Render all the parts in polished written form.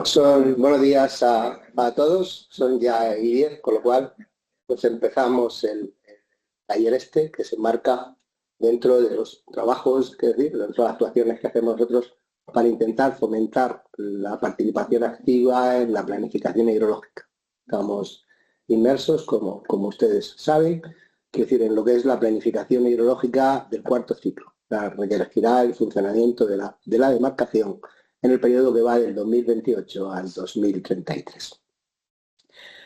Bueno, buenos días a todos, son ya y 10, con lo cual pues empezamos el taller que se enmarca dentro de los trabajos, es decir, dentro de las actuaciones que hacemos nosotros para intentar fomentar la participación activa en la planificación hidrológica. Estamos inmersos, como ustedes saben, quiero decir, en lo que es la planificación hidrológica del cuarto ciclo, la que regirá el funcionamiento de la demarcación en el periodo que va del 2028 al 2033.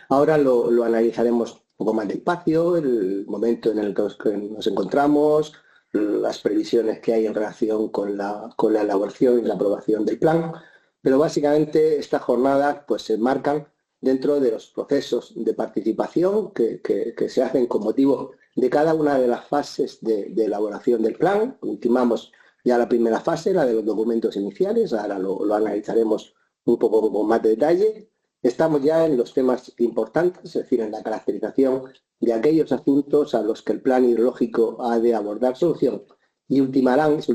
Ahora lo analizaremos un poco más despacio, el momento en el que nos encontramos, las previsiones que hay en relación con la elaboración y la aprobación del plan, pero básicamente estas jornadas pues, se enmarcan dentro de los procesos de participación que se hacen con motivo de cada una de las fases de elaboración del plan. Ultimamos ya la primera fase, la de los documentos iniciales, ahora lo analizaremos un poco con más detalle. Estamos ya en los temas importantes, es decir, en la caracterización de aquellos asuntos a los que el plan hidrológico ha de abordar solución y se ultimarán, es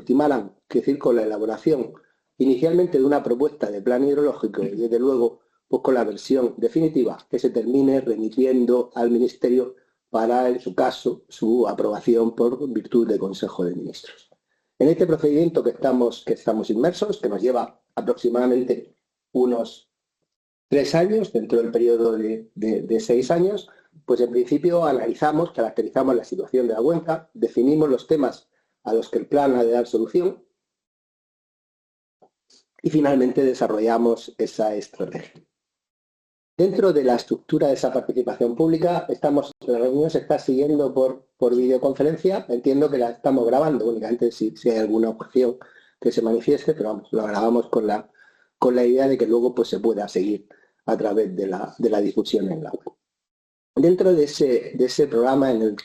decir, con la elaboración inicialmente de una propuesta de plan hidrológico y desde luego pues con la versión definitiva que se termine remitiendo al Ministerio para, en su caso, su aprobación por virtud del Consejo de Ministros. En este procedimiento que estamos inmersos, que nos lleva aproximadamente unos 3 años, dentro del periodo de 6 años, pues en principio analizamos, caracterizamos la situación de la cuenca, definimos los temas a los que el plan ha de dar solución y finalmente desarrollamos esa estrategia. Dentro de la estructura de esa participación pública, la reunión se está siguiendo por videoconferencia. Entiendo que la estamos grabando, únicamente si hay alguna objeción que se manifieste, pero vamos, lo grabamos con la idea de que luego pues, se pueda seguir a través de la difusión en la web. Dentro de ese programa en el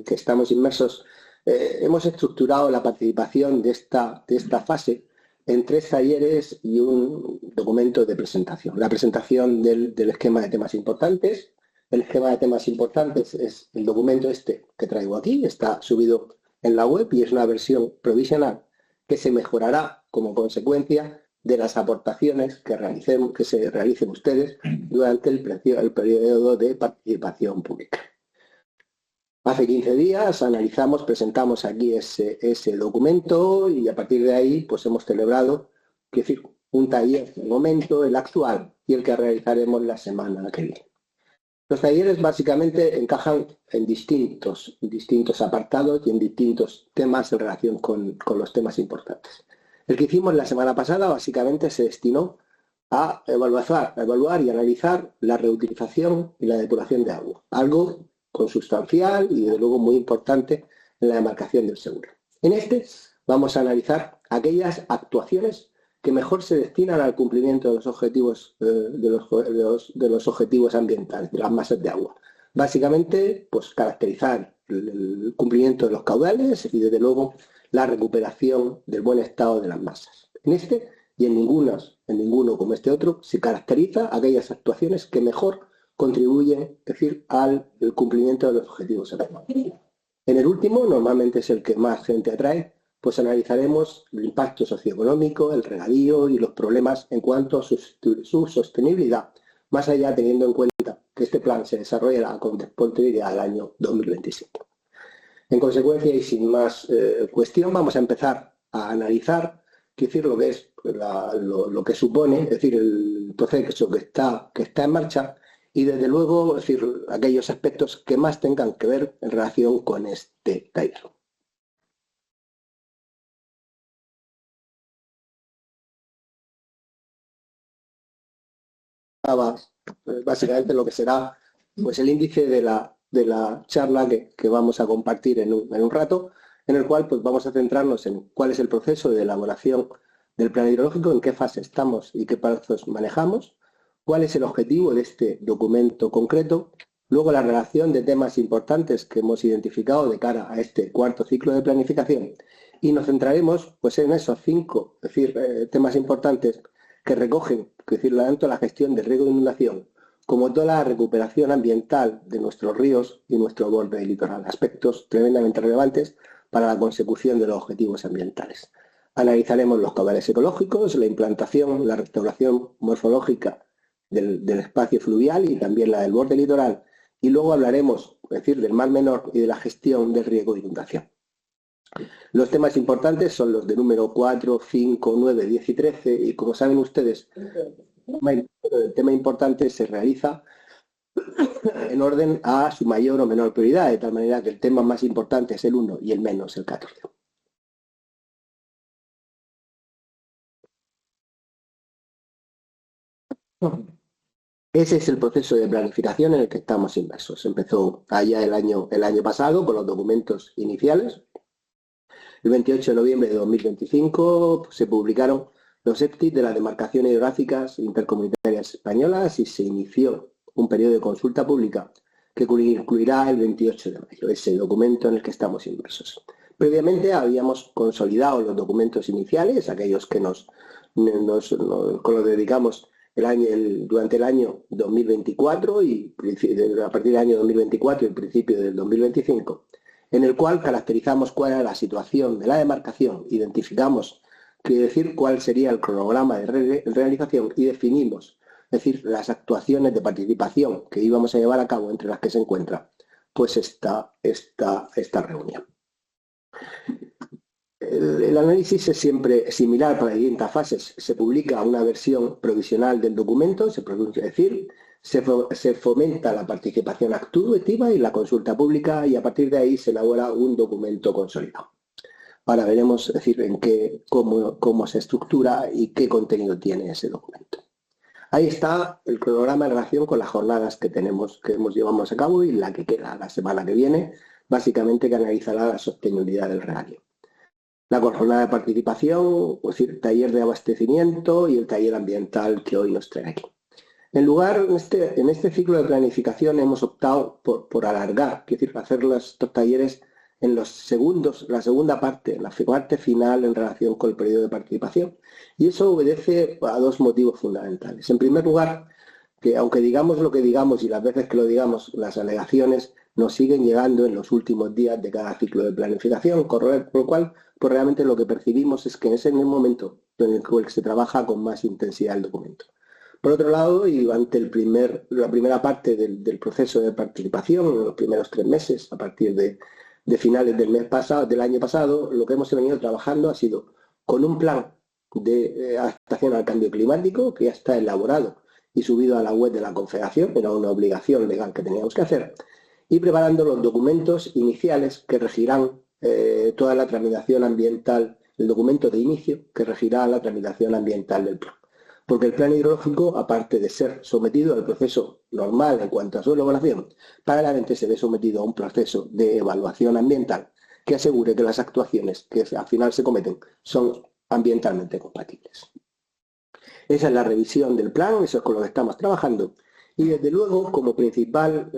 que estamos inmersos, hemos estructurado la participación de esta fase en 3 talleres y un documento de presentación. La presentación del esquema de temas importantes. El esquema de temas importantes es el documento que traigo aquí, está subido en la web y es una versión provisional que se mejorará como consecuencia de las aportaciones que se realicen ustedes durante el periodo de participación pública. Hace 15 días presentamos aquí ese documento y a partir de ahí pues hemos celebrado un taller de momento, el actual y el que realizaremos la semana que viene. Los talleres básicamente encajan en distintos apartados y en distintos temas en relación con los temas importantes. El que hicimos la semana pasada básicamente se destinó a evaluar y analizar la reutilización y la depuración de agua, algo consustancial y desde luego muy importante en la demarcación del Segura. En vamos a analizar aquellas actuaciones que mejor se destinan al cumplimiento de los objetivos de los objetivos ambientales, de las masas de agua. Básicamente, pues caracterizar el cumplimiento de los caudales y desde luego la recuperación del buen estado de las masas. En y en ninguno como este otro se caracteriza aquellas actuaciones que mejor contribuyen, al cumplimiento de los objetivos ambientales. En el último, normalmente es el que más gente atrae, pues analizaremos el impacto socioeconómico, el regadío y los problemas en cuanto a su sostenibilidad, más allá teniendo en cuenta que este plan se desarrollará con posterioridad al año 2027. En consecuencia y sin más cuestión, vamos a empezar a analizar lo que es lo que supone, el proceso que está en marcha y desde luego aquellos aspectos que más tengan que ver en relación con este taller. Básicamente lo que será pues el índice de la charla que vamos a compartir en un rato, en el cual pues vamos a centrarnos en cuál es el proceso de elaboración del plan hidrológico, en qué fase estamos y qué plazos manejamos, cuál es el objetivo de este documento concreto, luego la relación de temas importantes que hemos identificado de cara a este cuarto ciclo de planificación y nos centraremos pues en esos 5 temas importantes que recogen tanto la gestión del riego de inundación como toda la recuperación ambiental de nuestros ríos y nuestro borde litoral, aspectos tremendamente relevantes para la consecución de los objetivos ambientales. Analizaremos los caudales ecológicos, la implantación, la restauración morfológica del espacio fluvial y también la del borde litoral. Y luego hablaremos, es decir, del Mar Menor y de la gestión del riesgo de inundación. Los temas importantes son los de número 4, 5, 9, 10 y 13, y como saben ustedes, el tema importante se realiza en orden a su mayor o menor prioridad, de tal manera que el tema más importante es el 1 y el menos el 14. Ese es el proceso de planificación en el que estamos inmersos. Empezó allá el año pasado con los documentos iniciales. El 28 de noviembre de 2025 se publicaron los EPTIs de las demarcaciones hidrográficas intercomunitarias españolas y se inició un periodo de consulta pública que concluirá el 28 de mayo, ese documento en el que estamos inmersos. Previamente habíamos consolidado los documentos iniciales, aquellos que con los dedicamos durante el año 2024 y a partir del año 2024 y el principio del 2025, en el cual caracterizamos cuál era la situación de la demarcación, identificamos, quiere decir, cuál sería el cronograma de realización y definimos, es decir, las actuaciones de participación que íbamos a llevar a cabo, entre las que se encuentra pues esta reunión. El análisis es siempre similar para distintas fases. Se publica una versión provisional del documento, es decir, se fomenta la participación activa y la consulta pública y a partir de ahí se elabora un documento consolidado. Ahora veremos, es decir, cómo se estructura y qué contenido tiene ese documento. Ahí está el cronograma en relación con las jornadas que llevamos a cabo y la que queda la semana que viene, básicamente que analizará la sostenibilidad del regadío. La jornada de participación, es decir, taller de abastecimiento y el taller ambiental que hoy nos trae aquí. En este ciclo de planificación hemos optado por alargar, es decir, hacer estos talleres en la segunda parte, la parte final en relación con el periodo de participación. Y eso obedece a dos motivos fundamentales. En primer lugar, que aunque digamos lo que digamos y las veces que lo digamos, las alegaciones nos siguen llegando en los últimos días de cada ciclo de planificación, con lo cual pues realmente lo que percibimos es que es en el momento en el que se trabaja con más intensidad el documento. Por otro lado, y ante la primera parte del proceso de participación, en los primeros 3 meses, a partir de finales del año pasado, lo que hemos venido trabajando ha sido con un plan de adaptación al cambio climático que ya está elaborado y subido a la web de la Confederación, era una obligación legal que teníamos que hacer, y preparando los documentos iniciales que regirán toda la tramitación ambiental, el documento de inicio que regirá la tramitación ambiental del plan. Porque el plan hidrológico, aparte de ser sometido al proceso normal en cuanto a su elaboración, paralelamente se ve sometido a un proceso de evaluación ambiental que asegure que las actuaciones que al final se cometen son ambientalmente compatibles. Esa es la revisión del plan, eso es con lo que estamos trabajando. Y desde luego, como principal,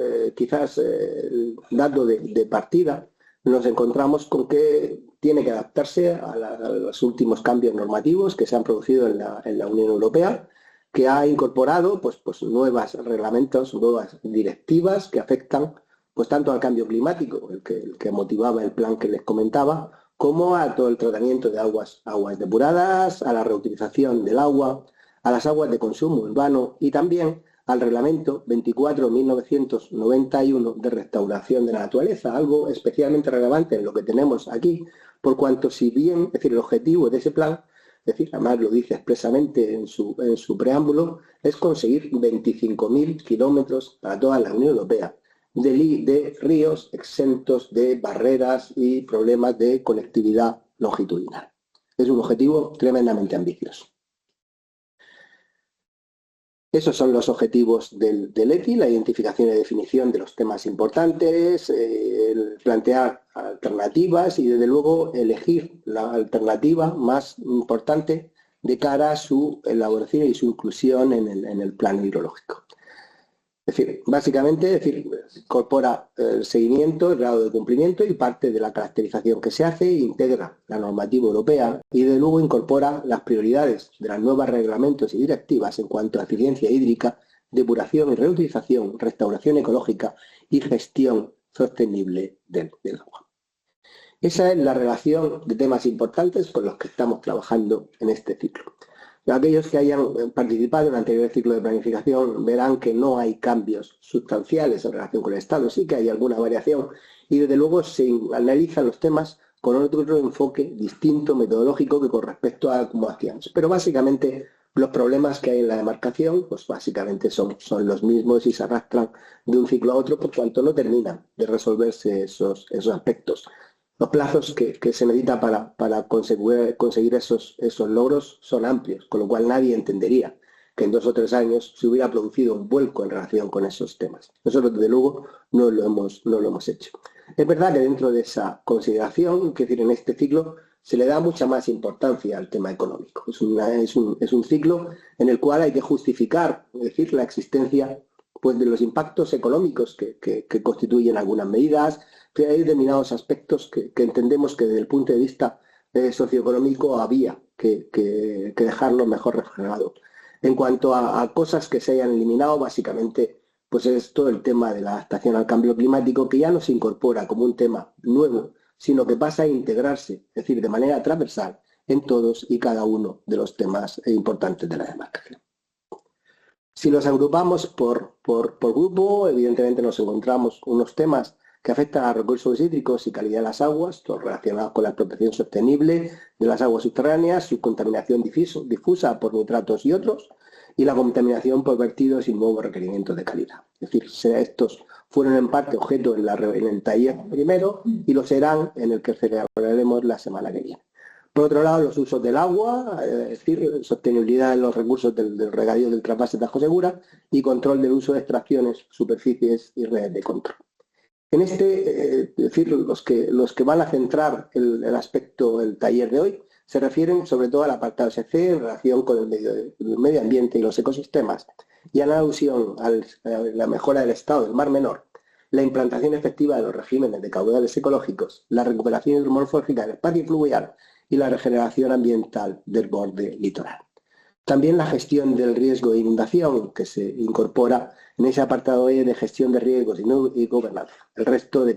dato de partida, nos encontramos con que tiene que adaptarse a los últimos cambios normativos que se han producido en la Unión Europea, que ha incorporado pues nuevos reglamentos, nuevas directivas que afectan pues tanto al cambio climático, el que motivaba el plan que les comentaba, como a todo el tratamiento de aguas depuradas, a la reutilización del agua, a las aguas de consumo urbano y también al reglamento 24.991 de restauración de la naturaleza, algo especialmente relevante en lo que tenemos aquí, por cuanto si bien, es decir, el objetivo de ese plan, es decir, además lo dice expresamente en su preámbulo, es conseguir 25.000 kilómetros para toda la Unión Europea de ríos exentos de barreras y problemas de conectividad longitudinal. Es un objetivo tremendamente ambicioso. Esos son los objetivos del ETI, la identificación y definición de los temas importantes, el plantear alternativas y desde luego elegir la alternativa más importante de cara a su elaboración y su inclusión en el plan hidrológico. Es decir, básicamente, incorpora el seguimiento, el grado de cumplimiento y parte de la caracterización que se hace, integra la normativa europea y de luego incorpora las prioridades de los nuevos reglamentos y directivas en cuanto a eficiencia hídrica, depuración y reutilización, restauración ecológica y gestión sostenible del agua. Esa es la relación de temas importantes con los que estamos trabajando en este ciclo. Aquellos que hayan participado en el anterior ciclo de planificación verán que no hay cambios sustanciales en relación con el Estado, sí que hay alguna variación y desde luego se analizan los temas con otro enfoque distinto, metodológico, que con respecto a cómo hacíamos. Pero básicamente los problemas que hay en la demarcación, pues básicamente son los mismos y se arrastran de un ciclo a otro por cuanto no terminan de resolverse esos aspectos. Los plazos que se necesita para conseguir esos logros son amplios, con lo cual nadie entendería que en 2 o 3 años se hubiera producido un vuelco en relación con esos temas. Nosotros, desde luego, no lo hemos hecho. Es verdad que dentro de esa consideración, es decir, en este ciclo, se le da mucha más importancia al tema económico. Es un ciclo en el cual hay que justificar, es decir, la existencia pues, de los impactos económicos que constituyen algunas medidas, que hay determinados aspectos que entendemos que desde el punto de vista socioeconómico había que dejarlo mejor reflejado. En cuanto a cosas que se hayan eliminado, básicamente pues es todo el tema de la adaptación al cambio climático, que ya no se incorpora como un tema nuevo, sino que pasa a integrarse, es decir, de manera transversal en todos y cada uno de los temas importantes de la demarcación. Si los agrupamos por grupo, evidentemente nos encontramos unos temas que afectan a recursos hídricos y calidad de las aguas, todos relacionados con la protección sostenible de las aguas subterráneas, su contaminación difusa por nitratos y otros, y la contaminación por vertidos y nuevos requerimientos de calidad. Es decir, estos fueron en parte objeto en el taller primero y lo serán en el que celebraremos la semana que viene. Por otro lado, los usos del agua, es decir, sostenibilidad de los recursos del regadío del trasvase Tajo Segura y control del uso de extracciones, superficies y redes de control. En es decir, los que van a centrar el aspecto del taller de hoy se refieren sobre todo al apartado SC en relación con el medio ambiente y los ecosistemas y a la alusión a la mejora del estado del Mar Menor, la implantación efectiva de los regímenes de caudales ecológicos, la recuperación hidromorfológica del espacio fluvial y la regeneración ambiental del borde litoral. También la gestión del riesgo de inundación, que se incorpora en ese apartado E de gestión de riesgos y gobernanza. El resto de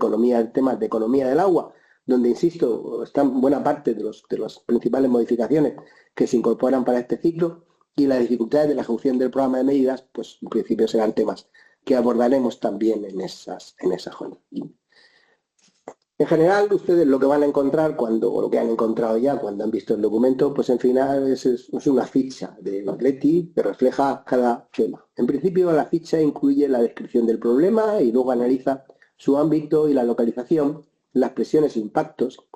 temas de economía del agua, donde, insisto, están buena parte de las principales modificaciones que se incorporan para este ciclo, y las dificultades de la ejecución del programa de medidas, pues en principio serán temas que abordaremos también en esa jornada. En general, ustedes lo que van a encontrar o lo que han encontrado ya cuando han visto el documento, pues en final es una ficha de Atleti que refleja cada tema. En principio, la ficha incluye la descripción del problema y luego analiza su ámbito y la localización, las presiones e impactos,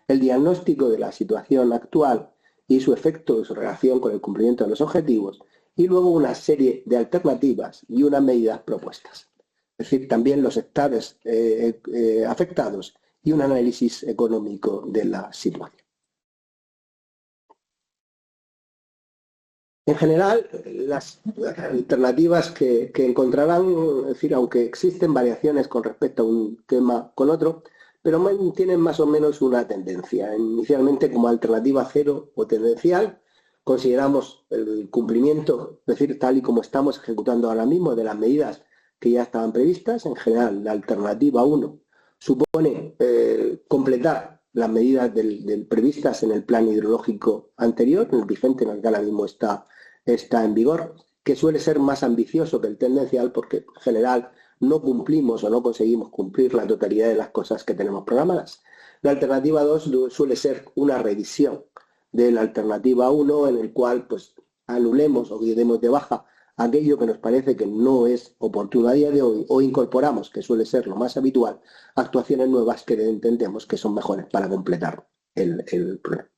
el diagnóstico de la situación actual y su efecto y su relación con el cumplimiento de los objetivos, y luego una serie de alternativas y unas medidas propuestas. Es decir, también los sectores afectados y un análisis económico de la situación. En general, las alternativas que encontrarán, es decir, aunque existen variaciones con respecto a un tema con otro, pero tienen más o menos una tendencia. Inicialmente, como alternativa cero o tendencial, consideramos el cumplimiento, es decir, tal y como estamos ejecutando ahora mismo, de las medidas que ya estaban previstas. En general, la alternativa 1 supone completar las medidas previstas en el plan hidrológico anterior, el vigente, en el que ahora mismo está en vigor, que suele ser más ambicioso que el tendencial porque en general no cumplimos o no conseguimos cumplir la totalidad de las cosas que tenemos programadas. La alternativa 2 suele ser una revisión de la alternativa 1 en el cual pues anulemos o demos de baja aquello que nos parece que no es oportuno a día de hoy o incorporamos, que suele ser lo más habitual, actuaciones nuevas que entendemos que son mejores para completar el programa.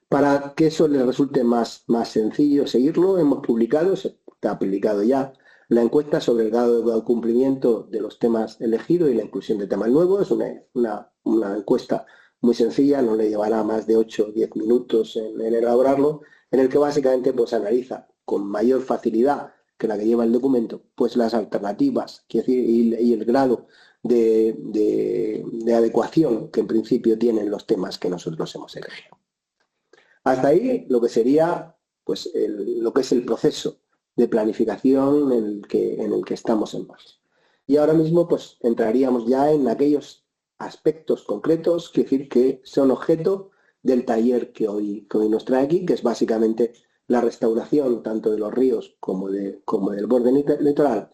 Para que eso les resulte más sencillo seguirlo, hemos publicado, está publicado ya, la encuesta sobre el grado de cumplimiento de los temas elegidos y la inclusión de temas nuevos. Es una encuesta muy sencilla, no le llevará más de 8 o 10 minutos en elaborarlo, en el que básicamente pues analiza con mayor facilidad que la que lleva el documento, pues las alternativas y el grado de adecuación que en principio tienen los temas que nosotros hemos elegido. Hasta ahí lo que sería pues lo que es el proceso de planificación en el que estamos en marcha. Y ahora mismo pues entraríamos ya en aquellos aspectos concretos, quiere decir que son objeto del taller que hoy nos trae aquí, que es básicamente la restauración tanto de los ríos como del borde litoral,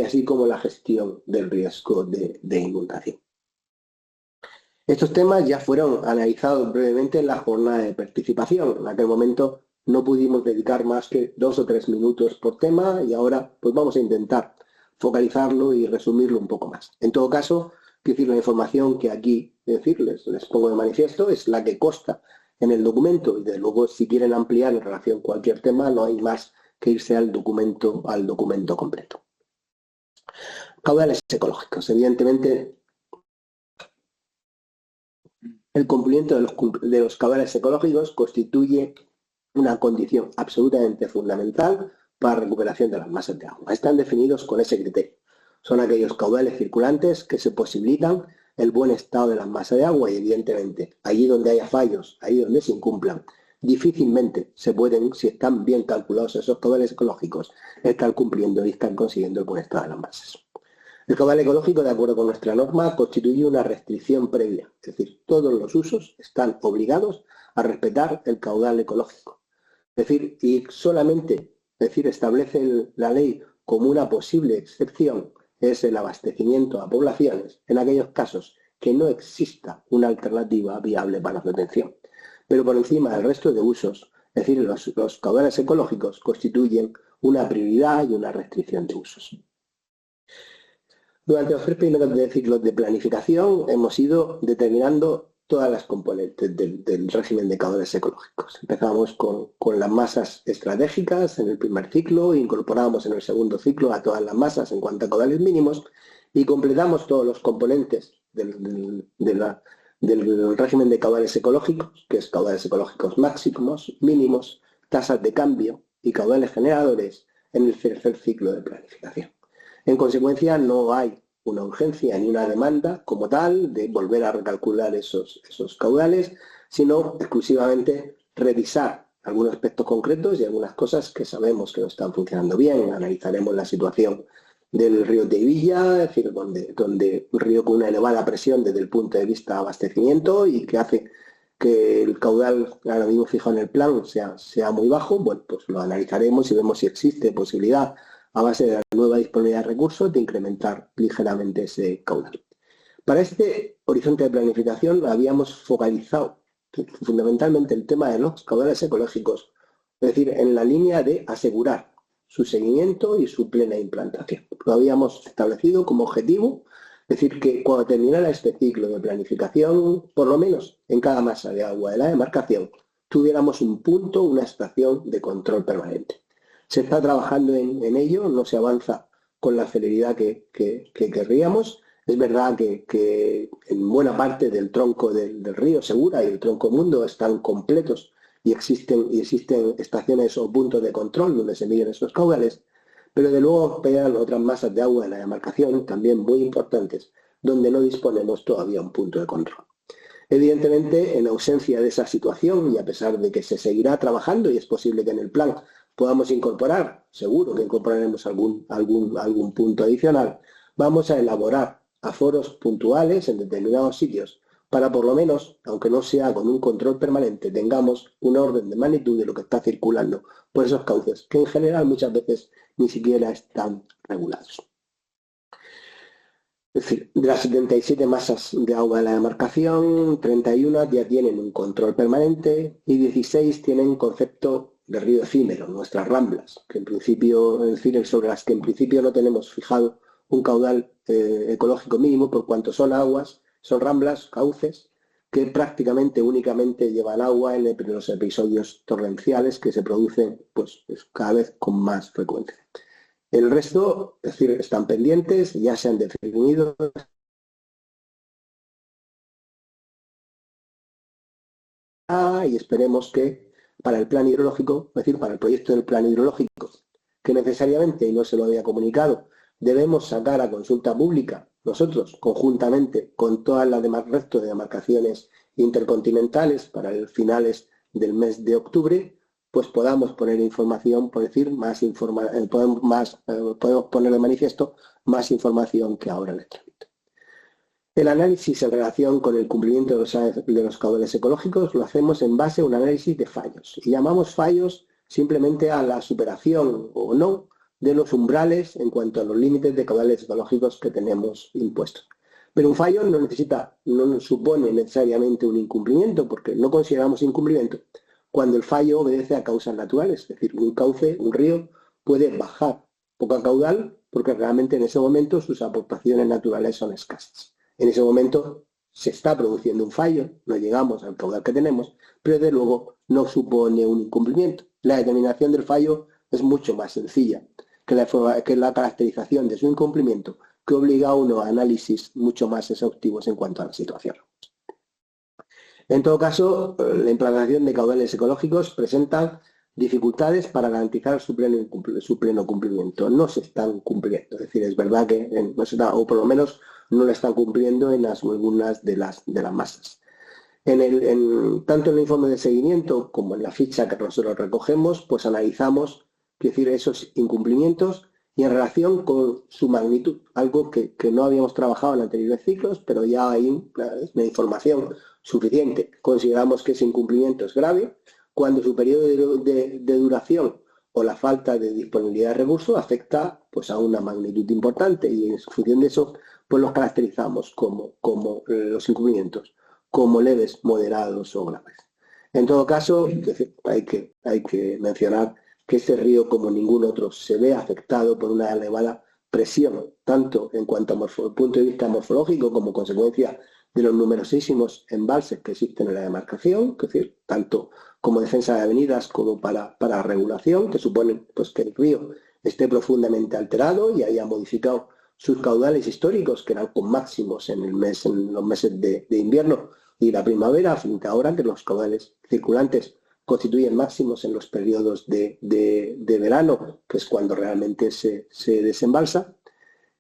así como la gestión del riesgo de inundación. Estos temas ya fueron analizados brevemente en la jornada de participación. En aquel momento no pudimos dedicar más que 2 o 3 minutos por tema y ahora pues vamos a intentar focalizarlo y resumirlo un poco más. En todo caso, quiero decir, la información que aquí les pongo de manifiesto es la que consta en el documento y de luego si quieren ampliar en relación a cualquier tema no hay más que irse al documento completo. Caudales ecológicos. Evidentemente, el cumplimiento de los caudales ecológicos constituye una condición absolutamente fundamental para la recuperación de las masas de agua. Están definidos con ese criterio. Son aquellos caudales circulantes que se posibilitan el buen estado de las masas de agua y, evidentemente, allí donde haya fallos, ahí donde se incumplan, difícilmente se pueden, si están bien calculados esos caudales ecológicos, estar cumpliendo y estar consiguiendo el buen estado de las masas. El caudal ecológico, de acuerdo con nuestra norma, constituye una restricción previa, es decir, todos los usos están obligados a respetar el caudal ecológico. Es decir, y solamente establece la ley como una posible excepción es el abastecimiento a poblaciones en aquellos casos que no exista una alternativa viable para su atención. Pero por encima del resto de usos, es decir, los caudales ecológicos constituyen una prioridad y una restricción de usos. Durante los 3 primeros ciclos de planificación hemos ido determinando todas las componentes del régimen de caudales ecológicos. Empezamos con las masas estratégicas en el primer ciclo, incorporamos en el segundo ciclo a todas las masas en cuanto a caudales mínimos y completamos todos los componentes del régimen de caudales ecológicos, que es caudales ecológicos máximos, mínimos, tasas de cambio y caudales generadores en el tercer ciclo de planificación. En consecuencia, no hay una urgencia ni una demanda como tal de volver a recalcular esos caudales, sino exclusivamente revisar algunos aspectos concretos y algunas cosas que sabemos que no están funcionando bien. Analizaremos la situación del río Teivilla, es decir, donde un río con una elevada presión desde el punto de vista de abastecimiento y que hace que el caudal, ahora mismo fijado en el plan, sea muy bajo. Bueno, pues lo analizaremos y vemos si existe posibilidad a base de la nueva disponibilidad de recursos, de incrementar ligeramente ese caudal. Para este horizonte de planificación habíamos focalizado fundamentalmente el tema de los caudales ecológicos, es decir, en la línea de asegurar su seguimiento y su plena implantación. Lo habíamos establecido como objetivo, es decir, que cuando terminara este ciclo de planificación, por lo menos en cada masa de agua de la demarcación, tuviéramos un punto, una estación de control permanente. Se está trabajando en ello, no se avanza con la celeridad que querríamos. Es verdad que en buena parte del tronco del río Segura y el tronco Mundo están completos y existen estaciones o puntos de control donde se miden esos caudales, pero de luego quedan otras masas de agua en la demarcación, también muy importantes, donde no disponemos todavía un punto de control. Evidentemente, en ausencia de esa situación y a pesar de que se seguirá trabajando y es posible que en el plan podamos incorporar, seguro que incorporaremos algún punto adicional, vamos a elaborar aforos puntuales en determinados sitios para por lo menos, aunque no sea con un control permanente, tengamos un orden de magnitud de lo que está circulando por esos cauces, que en general muchas veces ni siquiera están regulados. Es decir, de las 77 masas de agua de la demarcación, 31 ya tienen un control permanente y 16 tienen concepto de río efímero, nuestras ramblas, que en principio, es decir, sobre las que en principio no tenemos fijado un caudal ecológico mínimo por cuanto son aguas, son ramblas, cauces, que prácticamente únicamente llevan agua en los episodios torrenciales que se producen pues cada vez con más frecuencia. El resto, es decir, están pendientes, ya se han definido y esperemos que para el plan hidrológico, es decir, para el proyecto del plan hidrológico, que necesariamente, y no se lo había comunicado, debemos sacar a consulta pública, nosotros, conjuntamente con todas las demás restos de demarcaciones intercontinentales para el finales del mes de octubre, pues podamos poner información, por decir, podemos poner de manifiesto más información que ahora en el trámite. El análisis en relación con el cumplimiento de los caudales ecológicos lo hacemos en base a un análisis de fallos. Y llamamos fallos simplemente a la superación o no de los umbrales en cuanto a los límites de caudales ecológicos que tenemos impuestos. Pero un fallo no supone necesariamente un incumplimiento, porque no consideramos incumplimiento cuando el fallo obedece a causas naturales. Es decir, un cauce, un río, puede bajar poca caudal porque realmente en ese momento sus aportaciones naturales son escasas. En ese momento se está produciendo un fallo, no llegamos al caudal que tenemos, pero desde luego no supone un incumplimiento. La determinación del fallo es mucho más sencilla que la caracterización de su incumplimiento, que obliga a uno a análisis mucho más exhaustivos en cuanto a la situación. En todo caso, la implantación de caudales ecológicos presenta dificultades para garantizar su pleno cumplimiento. No se están cumpliendo, es decir, es verdad que no se está, o por lo menos no lo están cumpliendo en algunas de las masas. Tanto en el informe de seguimiento como en la ficha que nosotros recogemos, pues analizamos, esos incumplimientos y en relación con su magnitud, algo que no habíamos trabajado en anteriores ciclos, pero ya hay una información suficiente. Consideramos que ese incumplimiento es grave cuando su periodo de duración o la falta de disponibilidad de recursos afecta pues, a una magnitud importante, y en función de eso pues los caracterizamos como los incumplimientos, como leves, moderados o graves. En todo caso, hay que mencionar que este río, como ningún otro, se ve afectado por una elevada presión, tanto en cuanto a punto de vista morfológico como consecuencia de los numerosísimos embalses que existen en la demarcación, es decir, tanto como defensa de avenidas como para regulación, que suponen pues, que el río esté profundamente alterado y haya modificado sus caudales históricos, que eran con máximos en los meses de invierno y la primavera, frente a ahora que los caudales circulantes constituyen máximos en los periodos de verano, que es cuando realmente se desembalsa.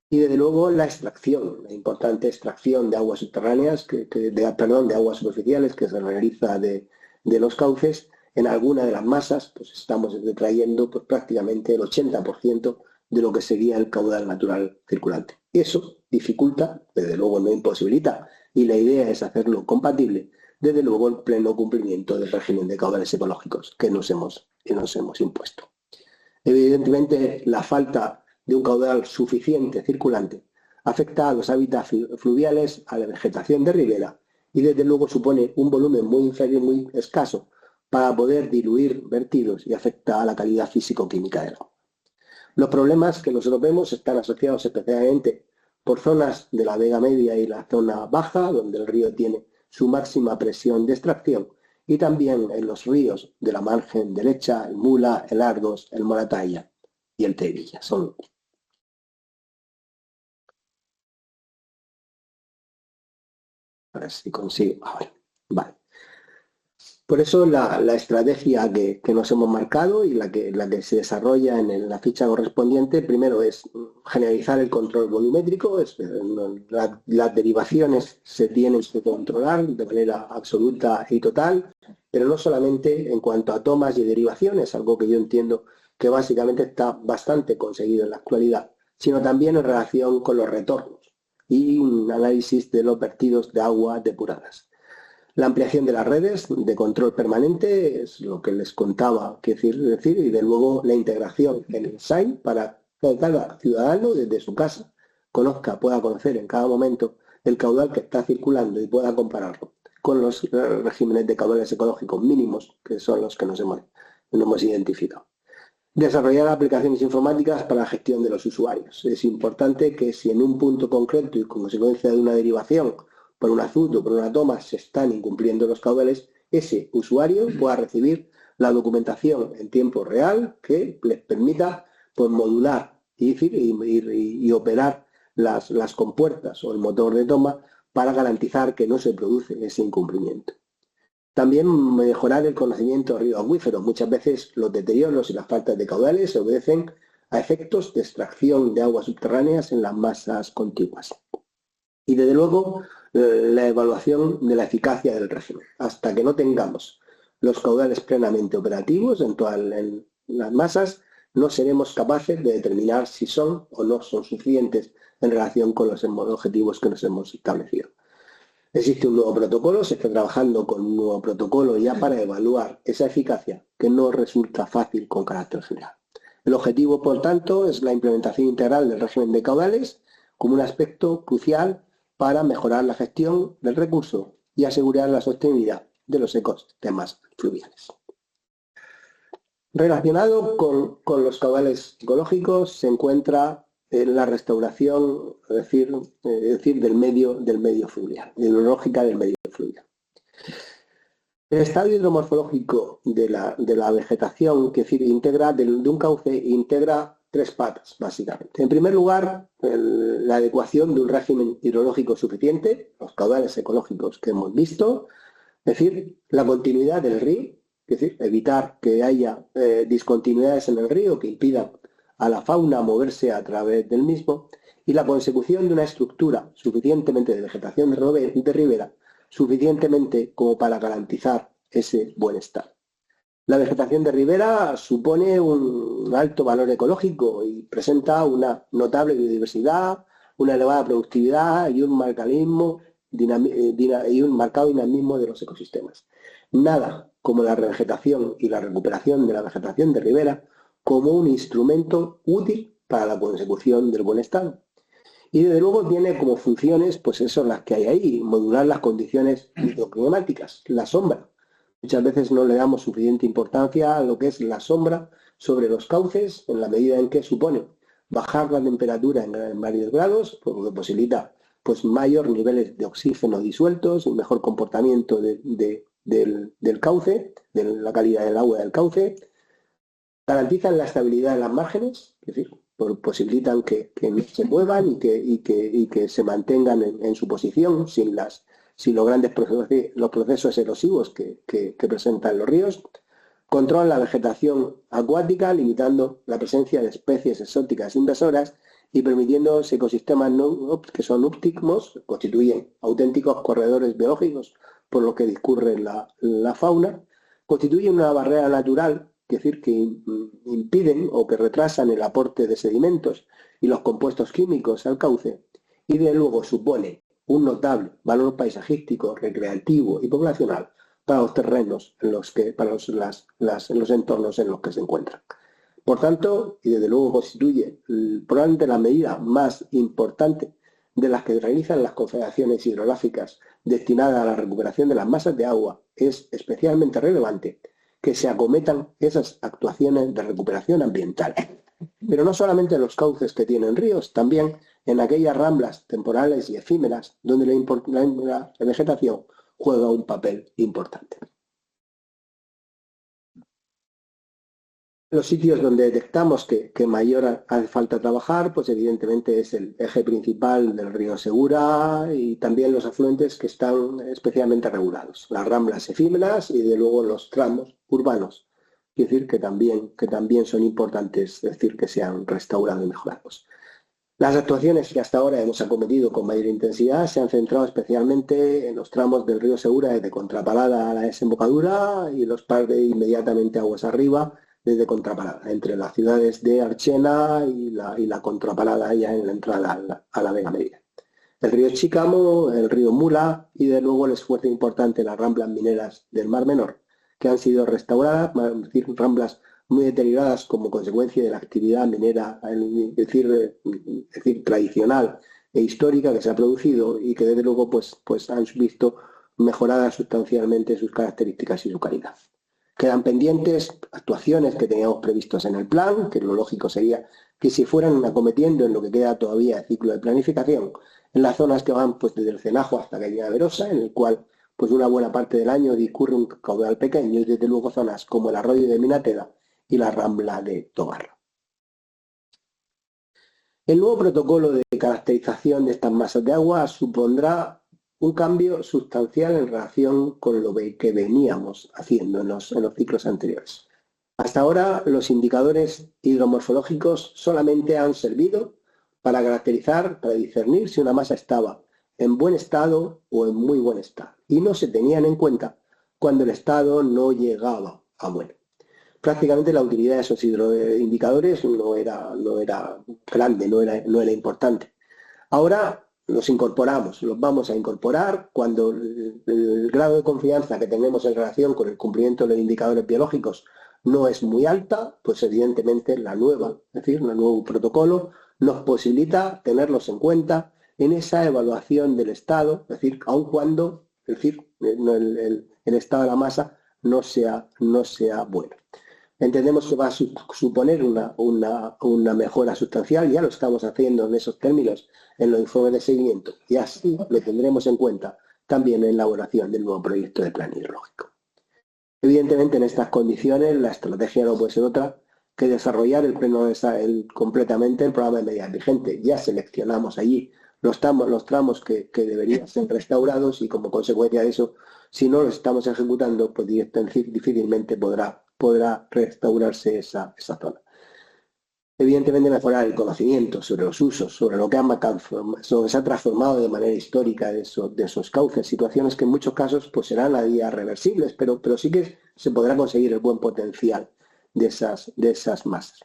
Y desde luego la extracción, la importante extracción de aguas subterráneas, de aguas superficiales que se realiza de los cauces. En alguna de las masas pues estamos detrayendo pues, prácticamente el 80% de lo que sería el caudal natural circulante. Eso dificulta, desde luego no imposibilita, y la idea es hacerlo compatible, desde luego el pleno cumplimiento del régimen de caudales ecológicos que nos hemos impuesto. Evidentemente, la falta de un caudal suficiente circulante afecta a los hábitats fluviales, a la vegetación de ribera y desde luego supone un volumen muy inferior, muy escaso, para poder diluir vertidos y afecta a la calidad físico-química del agua. Los problemas que nosotros vemos están asociados especialmente por zonas de la vega media y la zona baja, donde el río tiene su máxima presión de extracción, y también en los ríos de la margen derecha, el Mula, el Argos, el Moratalla y el Tevilla. A ver si consigo ahora. Vale. Por eso la estrategia que nos hemos marcado y la que se desarrolla en la ficha correspondiente, primero es generalizar el control volumétrico. Las derivaciones se tienen que controlar de manera absoluta y total, pero no solamente en cuanto a tomas y derivaciones, algo que yo entiendo que básicamente está bastante conseguido en la actualidad, sino también en relación con los retornos y un análisis de los vertidos de agua depuradas. La ampliación de las redes de control permanente es lo que les contaba, decir, y de luego la integración en el SAIN para que cada ciudadano desde su casa pueda conocer en cada momento el caudal que está circulando y pueda compararlo con los regímenes de caudales ecológicos mínimos, que son los que nos hemos identificado. Desarrollar aplicaciones informáticas para la gestión de los usuarios. Es importante que si en un punto concreto y como consecuencia de una derivación por un azud o por una toma se están incumpliendo los caudales, ese usuario pueda recibir la documentación en tiempo real que les permita pues, modular y operar las compuertas o el motor de toma para garantizar que no se produce ese incumplimiento. También mejorar el conocimiento del río acuífero. Muchas veces los deterioros y las faltas de caudales se obedecen a efectos de extracción de aguas subterráneas en las masas contiguas. Y desde luego la evaluación de la eficacia del régimen. Hasta que no tengamos los caudales plenamente operativos en las masas, no seremos capaces de determinar si son o no son suficientes en relación con los objetivos que nos hemos establecido. Existe un nuevo protocolo, se está trabajando con un nuevo protocolo ya para evaluar esa eficacia que no resulta fácil con carácter general. El objetivo, por tanto, es la implementación integral del régimen de caudales como un aspecto crucial para mejorar la gestión del recurso y asegurar la sostenibilidad de los ecosistemas fluviales. Relacionado con los caudales ecológicos se encuentra la restauración, es decir, del medio fluvial, de la lógica del medio fluvial. El estado hidromorfológico de la vegetación, que es decir, integra de un cauce, integra tres patas, básicamente. En primer lugar, la adecuación de un régimen hidrológico suficiente, los caudales ecológicos que hemos visto, es decir, la continuidad del río, es decir, evitar que haya discontinuidades en el río que impidan a la fauna moverse a través del mismo, y la consecución de una estructura suficientemente de vegetación de ribera, suficientemente como para garantizar ese buen estado. La vegetación de ribera supone un alto valor ecológico y presenta una notable biodiversidad, una elevada productividad y un marcado dinamismo de los ecosistemas. Nada como la revegetación y la recuperación de la vegetación de ribera como un instrumento útil para la consecución del buen estado. Y desde luego tiene como funciones, pues eso, las que hay ahí, modular las condiciones hidroclimáticas, la sombra. Muchas veces no le damos suficiente importancia a lo que es la sombra sobre los cauces, en la medida en que supone bajar la temperatura en varios grados, lo que posibilita pues mayor niveles de oxígeno disueltos, un mejor comportamiento del cauce, de la calidad del agua del cauce, garantizan la estabilidad de las márgenes, es decir, posibilitan que no se muevan y que se mantengan en su posición sin los grandes procesos erosivos que presentan los ríos. Controlan la vegetación acuática, limitando la presencia de especies exóticas invasoras y permitiendo ecosistemas que son óptimos, constituyen auténticos corredores biológicos por los que discurre la fauna, constituyen una barrera natural, es decir, que impiden o que retrasan el aporte de sedimentos y los compuestos químicos al cauce, y de luego supone un notable valor paisajístico, recreativo y poblacional para los terrenos en los que, para los entornos en los que se encuentran. Por tanto, y desde luego constituye probablemente la medida más importante de las que realizan las confederaciones hidrográficas destinadas a la recuperación de las masas de agua, es especialmente relevante que se acometan esas actuaciones de recuperación ambiental. Pero no solamente en los cauces que tienen ríos, también en aquellas ramblas temporales y efímeras donde la vegetación juega un papel importante. Los sitios donde detectamos que mayor hace falta trabajar, pues evidentemente es el eje principal del río Segura y también los afluentes que están especialmente regulados, las ramblas efímeras y de luego los tramos urbanos, es decir, que también son importantes, es decir, que sean restaurados y mejorados. Las actuaciones que hasta ahora hemos acometido con mayor intensidad se han centrado especialmente en los tramos del río Segura desde Contraparada a la desembocadura y los pares inmediatamente aguas arriba desde Contraparada, entre las ciudades de Archena y la Contraparada ya en la entrada a la Vega Media. El río Chicamo, el río Mula y de luego el esfuerzo importante en las ramblas mineras del Mar Menor, que han sido restauradas, es decir, ramblas muy deterioradas como consecuencia de la actividad minera, es decir, tradicional e histórica que se ha producido y que desde luego pues han visto mejoradas sustancialmente sus características y su calidad. Quedan pendientes actuaciones que teníamos previstos en el plan, que lo lógico sería que se fueran acometiendo en lo que queda todavía el ciclo de planificación, en las zonas que van pues desde el Cenajo hasta Cañada Verosa, en el cual pues una buena parte del año discurre un caudal pequeño y desde luego zonas como el arroyo de Minateda y la rambla de Tobarra. El nuevo protocolo de caracterización de estas masas de agua supondrá un cambio sustancial en relación con lo que veníamos haciendo en los ciclos anteriores. Hasta ahora los indicadores hidromorfológicos solamente han servido para caracterizar, para discernir si una masa estaba en buen estado o en muy buen estado, y no se tenían en cuenta cuando el estado no llegaba a bueno. Prácticamente la utilidad de esos indicadores no era grande, no era importante. Ahora los incorporamos, los vamos a incorporar cuando el grado de confianza que tenemos en relación con el cumplimiento de los indicadores biológicos no es muy alta, pues evidentemente la nueva, es decir, el nuevo protocolo nos posibilita tenerlos en cuenta en esa evaluación del estado, es decir, aun cuando, es decir, el estado de la masa no sea bueno. Entendemos que va a suponer una mejora sustancial, ya lo estamos haciendo en esos términos en los informes de seguimiento y así lo tendremos en cuenta también en la elaboración del nuevo proyecto de plan hidrológico. Evidentemente en estas condiciones la estrategia no puede ser otra que desarrollar completamente el programa de medidas vigente. Ya seleccionamos allí los tramos que deberían ser restaurados y como consecuencia de eso, si no lo estamos ejecutando, pues difícilmente podrá restaurarse esa zona. Evidentemente mejorar el conocimiento sobre los usos, sobre lo que se ha transformado de manera histórica de esos cauces, situaciones que en muchos casos pues serán a día reversibles, pero sí que se podrá conseguir el buen potencial de esas masas.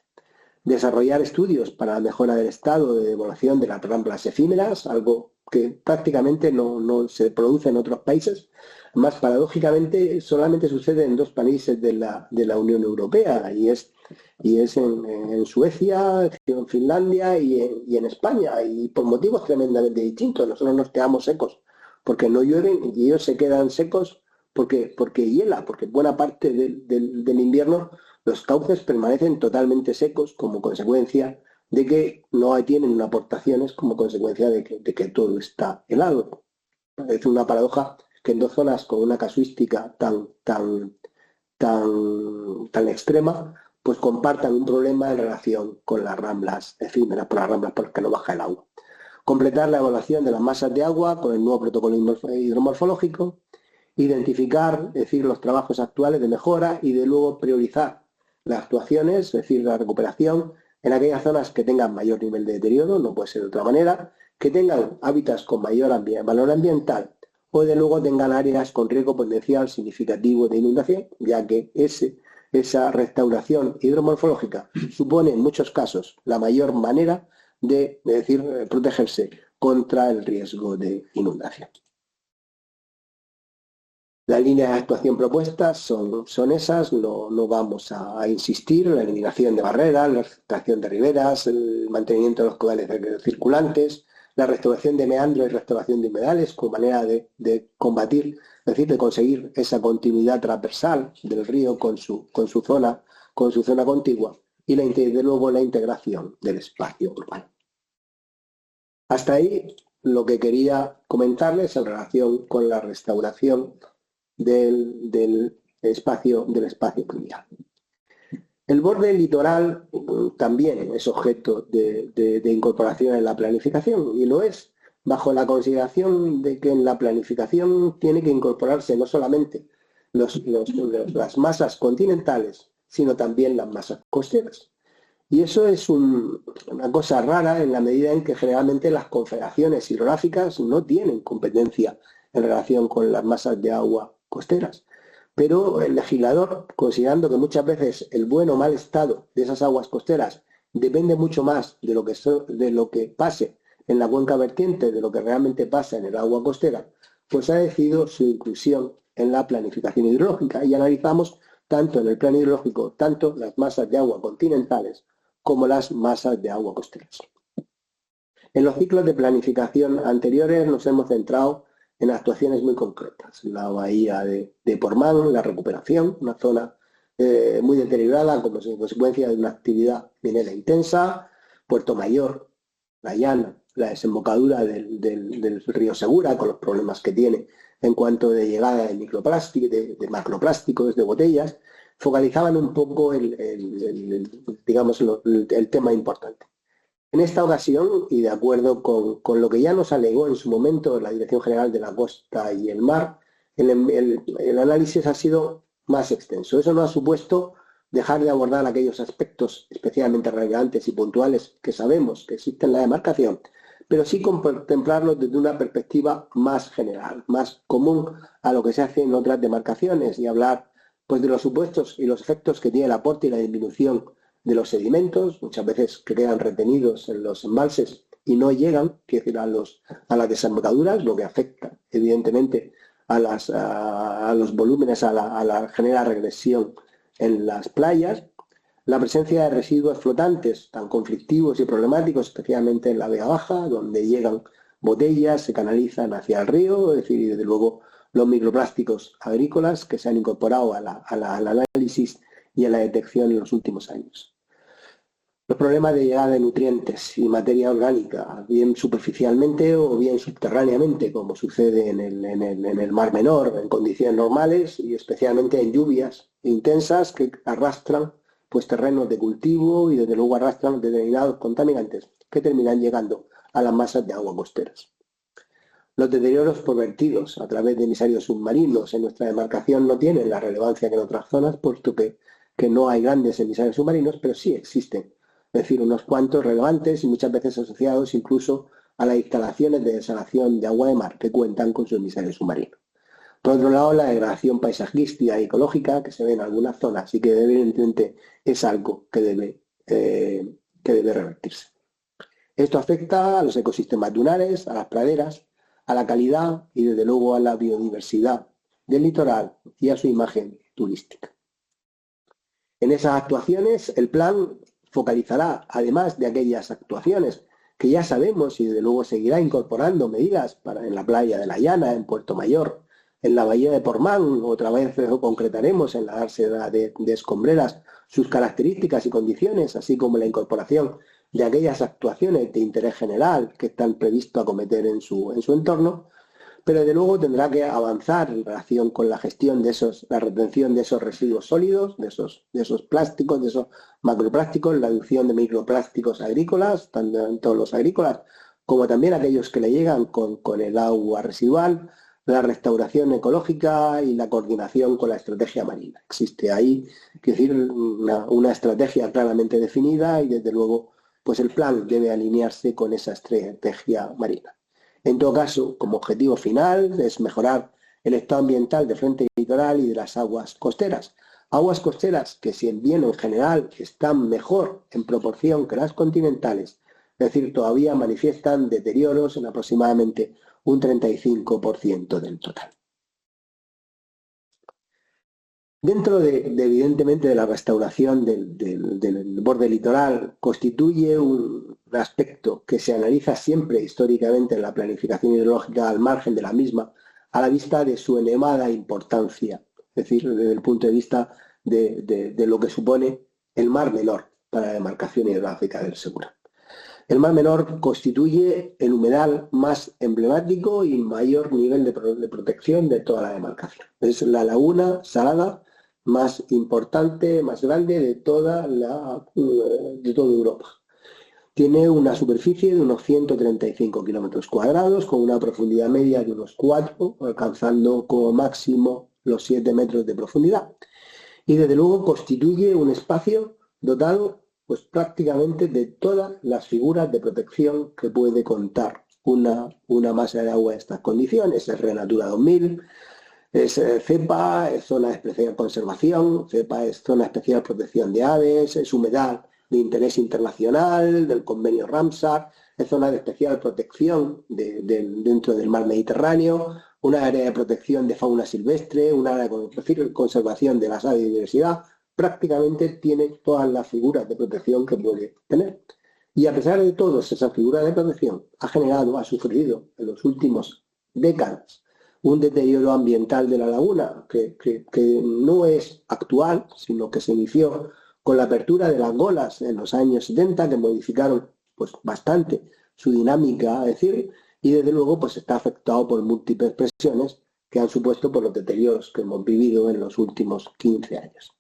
Desarrollar estudios para la mejora del estado de evaluación de las ramblas efímeras, algo que prácticamente no se produce en otros países. Más paradójicamente, solamente sucede en 2 países de la Unión Europea y es en Suecia, en Finlandia y en España, y por motivos tremendamente distintos. Nosotros nos quedamos secos porque no llueven y ellos se quedan secos porque hiela, porque buena parte del invierno los cauces permanecen totalmente secos como consecuencia de que no tienen aportaciones como consecuencia de que todo está helado. Es una paradoja que en 2 zonas con una casuística tan extrema, pues compartan un problema en relación con las ramblas efímeras, por las ramblas por las que no baja el agua. Completar la evaluación de las masas de agua con el nuevo protocolo hidromorfológico, identificar, es decir, los trabajos actuales de mejora y de luego priorizar las actuaciones, es decir, la recuperación en aquellas zonas que tengan mayor nivel de deterioro, no puede ser de otra manera, que tengan hábitats con mayor valor ambiental o de luego tengan áreas con riesgo potencial significativo de inundación, ya que esa restauración hidromorfológica supone en muchos casos la mayor manera de protegerse contra el riesgo de inundación. Las líneas de actuación propuestas son esas, no vamos a insistir en la eliminación de barreras, la restauración de riberas, el mantenimiento de los caudales circulantes, la restauración de meandros y restauración de humedales como manera de combatir, es decir, de conseguir esa continuidad transversal del río con su zona contigua y de luego la integración del espacio urbano. Hasta ahí lo que quería comentarles en relación con la restauración del espacio pluvial. El borde litoral también es objeto de incorporación en la planificación y lo es bajo la consideración de que en la planificación tiene que incorporarse no solamente las masas continentales, sino también las masas costeras. Y eso es una cosa rara en la medida en que generalmente las confederaciones hidrográficas no tienen competencia en relación con las masas de agua costeras. Pero el legislador, considerando que muchas veces el buen o mal estado de esas aguas costeras depende mucho más de lo que pase en la cuenca vertiente, de lo que realmente pasa en el agua costera, pues ha decidido su inclusión en la planificación hidrológica y analizamos tanto en el plan hidrológico, tanto las masas de agua continentales como las masas de agua costeras. En los ciclos de planificación anteriores nos hemos centrado en actuaciones muy concretas. La bahía de Portmán, la recuperación, una zona muy deteriorada como consecuencia de una actividad minera intensa, Puerto Mayor, la Llana, la desembocadura del río Segura, con los problemas que tiene en cuanto de llegada de microplásticos, de macroplásticos, de botellas, focalizaban un poco el tema importante. En esta ocasión, y de acuerdo con lo que ya nos alegó en su momento la Dirección General de la Costa y el Mar, el análisis ha sido más extenso. Eso no ha supuesto dejar de abordar aquellos aspectos especialmente relevantes y puntuales que sabemos que existen en la demarcación, pero sí contemplarlos desde una perspectiva más general, más común a lo que se hace en otras demarcaciones y hablar pues, de los supuestos y los efectos que tiene el aporte y la disminución de los sedimentos, muchas veces que quedan retenidos en los embalses y no llegan, quiero decir, a las desembocaduras, lo que afecta evidentemente a los volúmenes, genera regresión en las playas. La presencia de residuos flotantes tan conflictivos y problemáticos, especialmente en la vega baja, donde llegan botellas, se canalizan hacia el río, es decir, y desde luego los microplásticos agrícolas que se han incorporado al análisis y a la detección en los últimos años. Los problemas de llegada de nutrientes y materia orgánica, bien superficialmente o bien subterráneamente, como sucede en el Mar Menor, en condiciones normales y especialmente en lluvias intensas que arrastran pues terrenos de cultivo y desde luego arrastran determinados contaminantes que terminan llegando a las masas de agua costeras. Los deterioros por vertidos a través de emisarios submarinos en nuestra demarcación no tienen la relevancia que en otras zonas, puesto que no hay grandes emisarios submarinos, pero sí existen, es decir, unos cuantos relevantes y muchas veces asociados incluso a las instalaciones de desalación de agua de mar que cuentan con su emisario submarino. Por otro lado, la degradación paisajística y ecológica que se ve en algunas zonas y que evidentemente es algo que debe revertirse. Esto afecta a los ecosistemas dunares, a las praderas, a la calidad y desde luego a la biodiversidad del litoral y a su imagen turística. En esas actuaciones el plan focalizará, además de aquellas actuaciones que ya sabemos y desde luego seguirá incorporando medidas en la playa de La Llana, en Puerto Mayor, en la bahía de Portmán, otra vez concretaremos en la dársena de Escombreras sus características y condiciones, así como la incorporación de aquellas actuaciones de interés general que están previstos acometer en su entorno, pero de luego tendrá que avanzar en relación con la gestión de la retención de esos residuos sólidos, de esos plásticos, de esos macroplásticos, la reducción de microplásticos agrícolas, tanto los agrícolas como también aquellos que le llegan con el agua residual, la restauración ecológica y la coordinación con la estrategia marina. Existe ahí, quiero decir, una estrategia claramente definida y desde luego pues el plan debe alinearse con esa estrategia marina. En todo caso, como objetivo final es mejorar el estado ambiental del frente litoral y de las aguas costeras. Aguas costeras que, si bien en general están mejor en proporción que las continentales, es decir, todavía manifiestan deterioros en aproximadamente un 35% del total. Dentro evidentemente, de la restauración del borde litoral, constituye un aspecto que se analiza siempre históricamente en la planificación hidrológica al margen de la misma, a la vista de su elevada importancia, es decir, desde el punto de vista de lo que supone el Mar Menor para la demarcación hidrográfica del Segura. El Mar Menor constituye el humedal más emblemático y mayor nivel de protección de toda la demarcación. Es la laguna salada más importante, más grande de toda Europa. Tiene una superficie de unos 135 kilómetros cuadrados, con una profundidad media de unos 4, alcanzando como máximo los 7 metros de profundidad. Y desde luego constituye un espacio dotado pues prácticamente de todas las figuras de protección que puede contar una masa de agua en estas condiciones. Es Renatura 2000, es CEPA, es zona de especial conservación, CEPA es zona de especial protección de aves, es humedal de interés internacional, del convenio Ramsar, es zona de especial protección dentro del mar Mediterráneo, una área de protección de fauna silvestre, una área de conservación de la biodiversidad. Prácticamente tiene todas las figuras de protección que puede tener. Y a pesar de todas esas figuras de protección, ha sufrido en los últimos décadas un deterioro ambiental de la laguna que no es actual, sino que se inició con la apertura de las golas en los años 70, que modificaron pues bastante su dinámica, es decir, y desde luego pues está afectado por múltiples presiones que han supuesto por los deterioros que hemos vivido en los últimos 15 años.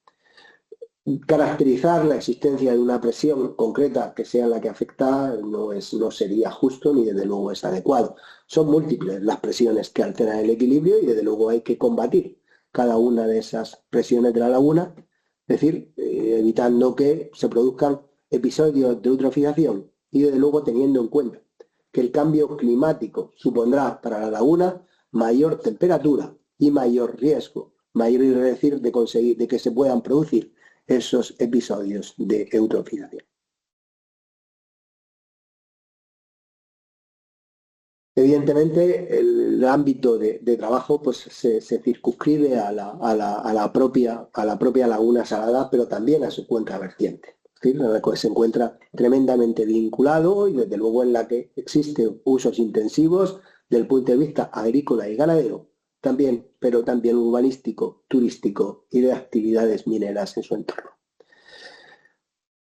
Caracterizar la existencia de una presión concreta que sea la que afecta no sería justo ni desde luego es adecuado. Son múltiples las presiones que alteran el equilibrio y desde luego hay que combatir cada una de esas presiones de la laguna, es decir, evitando que se produzcan episodios de eutrofización y desde luego teniendo en cuenta que el cambio climático supondrá para la laguna mayor temperatura y mayor riesgo, es decir, de que se puedan producir esos episodios de eutrofización. Evidentemente, el ámbito de trabajo pues, se circunscribe a la propia laguna salada, pero también a su cuenca vertiente. Es decir, en la que se encuentra tremendamente vinculado y desde luego en la que existen usos intensivos desde el punto de vista agrícola y ganadero, también, pero también urbanístico, turístico y de actividades mineras en su entorno.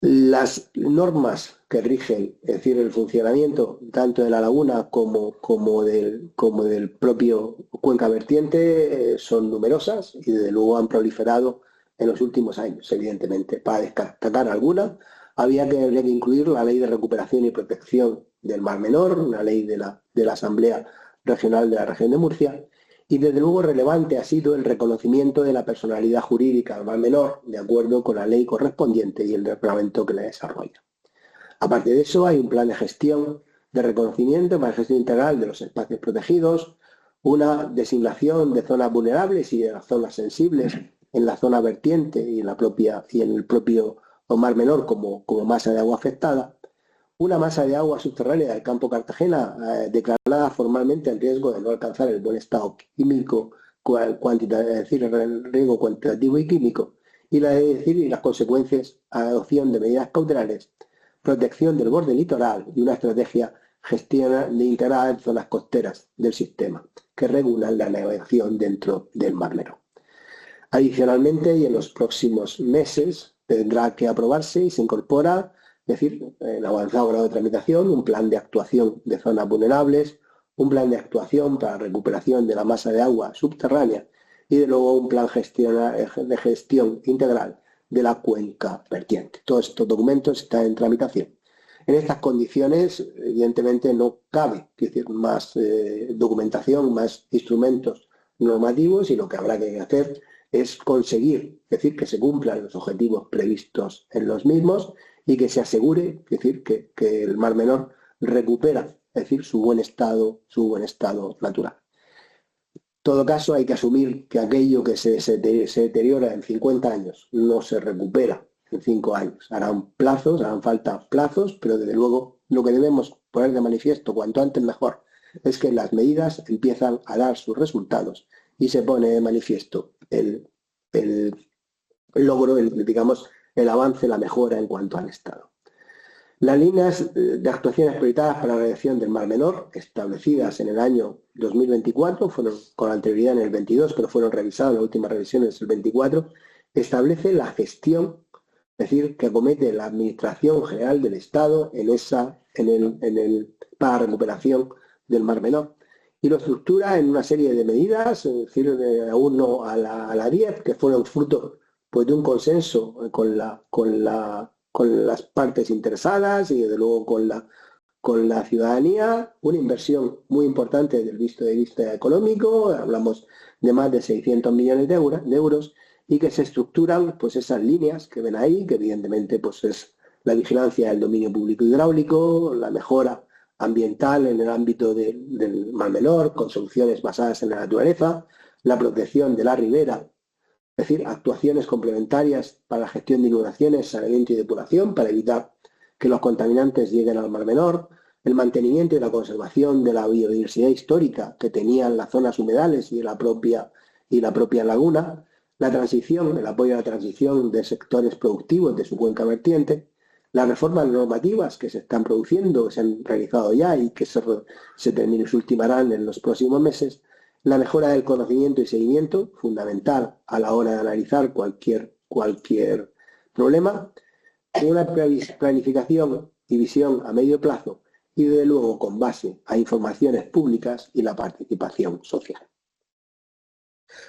Las normas que rigen, es decir, el funcionamiento tanto de la laguna como del propio cuenca vertiente son numerosas y desde luego han proliferado en los últimos años, evidentemente. Para destacar alguna, habría que incluir la Ley de Recuperación y Protección del Mar Menor, una ley de la Asamblea Regional de la Región de Murcia, y desde luego relevante ha sido el reconocimiento de la personalidad jurídica del Mar Menor, de acuerdo con la ley correspondiente y el reglamento que la desarrolla. Aparte de eso, hay un plan de gestión de reconocimiento, plan de gestión integral de los espacios protegidos, una designación de zonas vulnerables y de las zonas sensibles en la zona vertiente y en el propio Mar Menor como masa de agua afectada, una masa de agua subterránea del campo Cartagena declarada formalmente en riesgo de no alcanzar el buen estado químico, es decir, el riesgo cuantitativo y químico, y las consecuencias a la adopción de medidas cautelares, protección del borde litoral y una estrategia gestión integrada en zonas costeras del sistema, que regulan la navegación dentro del Mar Menor. Adicionalmente, y en los próximos meses, tendrá que aprobarse y se incorpora, es decir, en avanzado grado de tramitación, un plan de actuación de zonas vulnerables, un plan de actuación para recuperación de la masa de agua subterránea y, de luego, un plan de gestión integral de la cuenca vertiente. Todos estos documentos están en tramitación. En estas condiciones, evidentemente, no cabe más documentación, más instrumentos normativos, y lo que habrá que hacer es conseguir, es decir, que se cumplan los objetivos previstos en los mismos y que se asegure, es decir, que el Mar Menor recupera, es decir, su buen estado natural. En todo caso, hay que asumir que aquello que se deteriora en 50 años no se recupera en 5 años. Harán falta plazos, pero desde luego lo que debemos poner de manifiesto cuanto antes mejor es que las medidas empiezan a dar sus resultados y se pone de manifiesto el logro, el avance, la mejora en cuanto al estado. Las líneas de actuaciones prioritarias para la reacción del Mar Menor, establecidas en el año 2024, fueron con anterioridad en el 22, pero fueron revisadas, la última revisión es el 24, establece la gestión, es decir, que acomete la Administración General del Estado para la recuperación del Mar Menor, y lo estructura en una serie de medidas, es decir, de 1 a la 10, que fueron fruto pues, de un consenso con las partes interesadas y desde luego con la ciudadanía, una inversión muy importante desde el punto de vista económico, hablamos de más de 600 millones de euros, y que se estructuran pues esas líneas que ven ahí, que evidentemente pues es la vigilancia del dominio público hidráulico, la mejora ambiental en el ámbito del Mar Menor, con soluciones basadas en la naturaleza, la protección de la ribera, es decir, actuaciones complementarias para la gestión de inundaciones, saneamiento y depuración para evitar que los contaminantes lleguen al Mar Menor, el mantenimiento y la conservación de la biodiversidad histórica que tenían las zonas humedales y la propia laguna, la transición, el apoyo a la transición de sectores productivos de su cuenca vertiente, las reformas normativas que se están produciendo, que se han realizado ya y que se ultimarán en los próximos meses, la mejora del conocimiento y seguimiento, fundamental a la hora de analizar cualquier problema, una planificación y visión a medio plazo y, desde luego, con base a informaciones públicas y la participación social.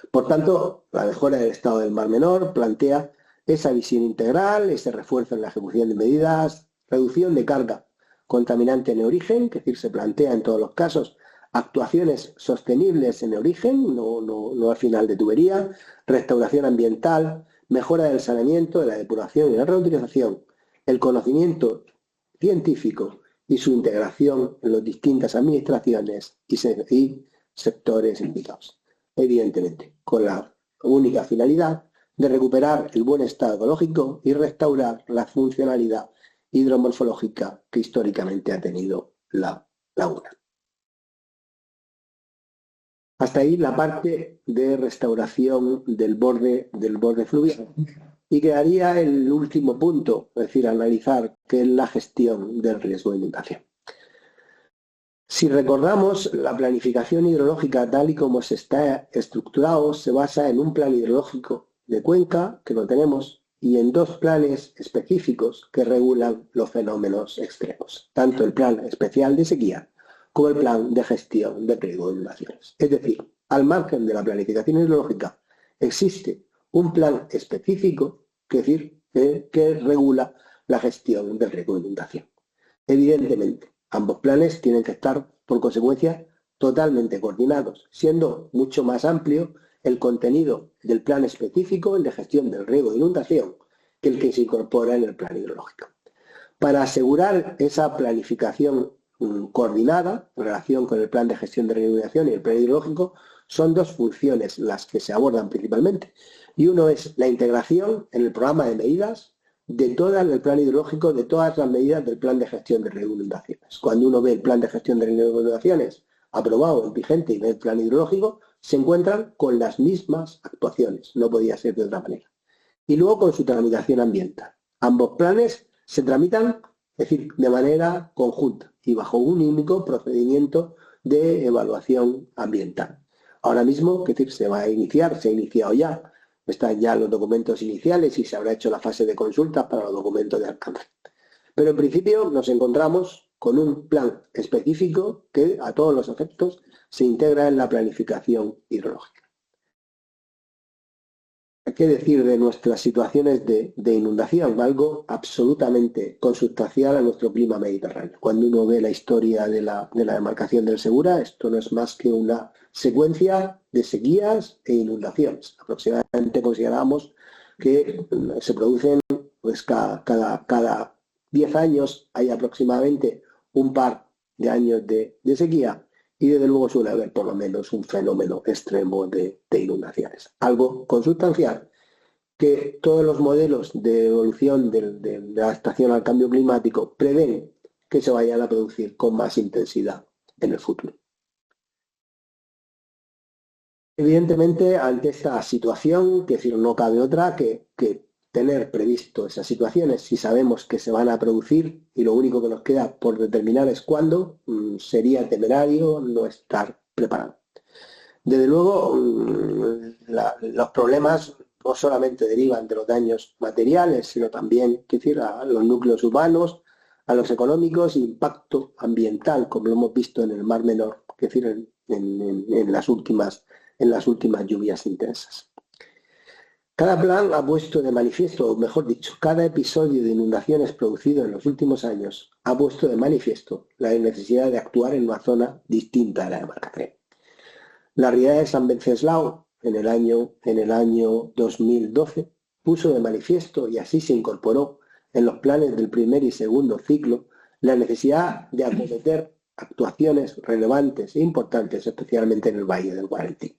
Por tanto, la mejora del estado del Mar Menor plantea esa visión integral, ese refuerzo en la ejecución de medidas, reducción de carga contaminante en origen, que es decir, se plantea en todos los casos actuaciones sostenibles en origen, no al final de tubería, restauración ambiental, mejora del saneamiento, de la depuración y la reutilización, el conocimiento científico y su integración en las distintas administraciones y sectores implicados. Evidentemente, con la única finalidad de recuperar el buen estado ecológico y restaurar la funcionalidad hidromorfológica que históricamente ha tenido la laguna. Hasta ahí la parte de restauración del borde fluvial. Y quedaría el último punto, es decir, analizar qué es la gestión del riesgo de inundación. Si recordamos, la planificación hidrológica tal y como se está estructurado se basa en un plan hidrológico de cuenca, que lo tenemos, y en dos planes específicos que regulan los fenómenos extremos, tanto el plan especial de sequía como el plan de gestión de riesgo de inundaciones. Es decir, al margen de la planificación hidrológica existe un plan específico que regula la gestión del riesgo de inundación. Evidentemente, ambos planes tienen que estar, por consecuencia, totalmente coordinados, siendo mucho más amplio el contenido del plan específico, el de gestión del riesgo de inundación, que el que se incorpora en el plan hidrológico. Para asegurar esa planificación coordinada en relación con el plan de gestión de riesgo de inundación y el plan hidrológico, son dos funciones las que se abordan principalmente. Y uno es la integración en el programa de medidas de todo el plan hidrológico, de todas las medidas del plan de gestión de riesgo de inundaciones. Cuando uno ve el plan de gestión de riesgo de inundaciones aprobado, vigente, y ve el plan hidrológico, se encuentran con las mismas actuaciones, no podía ser de otra manera. Y luego con su tramitación ambiental. Ambos planes se tramitan, es decir, de manera conjunta y bajo un único procedimiento de evaluación ambiental. Ahora mismo, es decir, se va a iniciar, se ha iniciado ya, están ya los documentos iniciales y se habrá hecho la fase de consultas para los documentos de alcance. Pero en principio nos encontramos con un plan específico que a todos los efectos se integra en la planificación hidrológica. ¿Qué decir de nuestras situaciones de inundación? Algo absolutamente consustancial a nuestro clima mediterráneo. Cuando uno ve la historia de la demarcación del Segura, esto no es más que una secuencia de sequías e inundaciones. Aproximadamente consideramos que se producen, pues cada 10 años hay aproximadamente un par de años de sequía, y desde luego suele haber por lo menos un fenómeno extremo de inundaciones. Algo consustancial que todos los modelos de evolución de la adaptación al cambio climático prevén que se vayan a producir con más intensidad en el futuro. Evidentemente, ante esta situación, que decir, no cabe otra que tener previsto esas situaciones. Si sabemos que se van a producir y lo único que nos queda por determinar es cuándo, sería temerario no estar preparado. Desde luego, los problemas no solamente derivan de los daños materiales, sino también, a los núcleos urbanos, a los económicos, impacto ambiental, como lo hemos visto en el Mar Menor, en las últimas lluvias intensas. Cada plan ha puesto de manifiesto, o mejor dicho, cada episodio de inundaciones producido en los últimos años ha puesto de manifiesto la necesidad de actuar en una zona distinta de la demarcación. La riada de San Venceslao, en el año 2012, puso de manifiesto, y así se incorporó en los planes del primer y segundo ciclo, la necesidad de acometer actuaciones relevantes e importantes, especialmente en el Valle del Guarentí.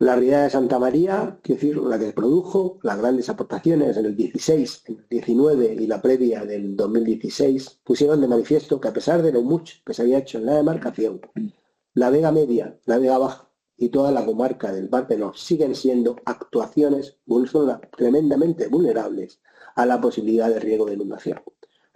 La riada de Santa María, la que produjo las grandes aportaciones en el 16, en el 19 y la previa del 2016, pusieron de manifiesto que a pesar de lo mucho que se había hecho en la demarcación, la Vega Media, la Vega Baja y toda la comarca del Mar Menor siguen siendo actuaciones tremendamente vulnerables a la posibilidad de riesgo de inundación.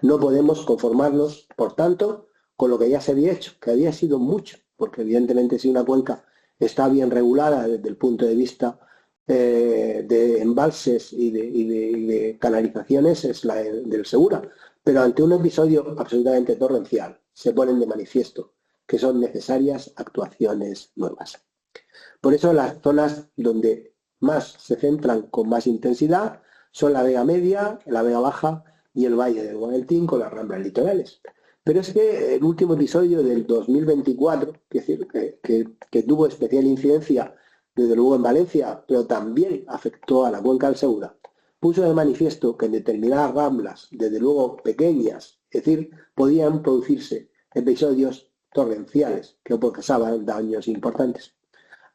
No podemos conformarnos, por tanto, con lo que ya se había hecho, que había sido mucho, porque evidentemente si una cuenca está bien regulada desde el punto de vista de embalses y de canalizaciones, es la del Segura, pero ante un episodio absolutamente torrencial se ponen de manifiesto que son necesarias actuaciones nuevas. Por eso las zonas donde más se centran con más intensidad son la Vega Media, la Vega Baja y el Valle del Guadalquivir con las ramblas litorales. Pero es que el último episodio del 2024, que tuvo especial incidencia desde luego en Valencia, pero también afectó a la cuenca del Segura, puso de manifiesto que en determinadas ramblas, desde luego pequeñas, podían producirse episodios torrenciales que causaban daños importantes.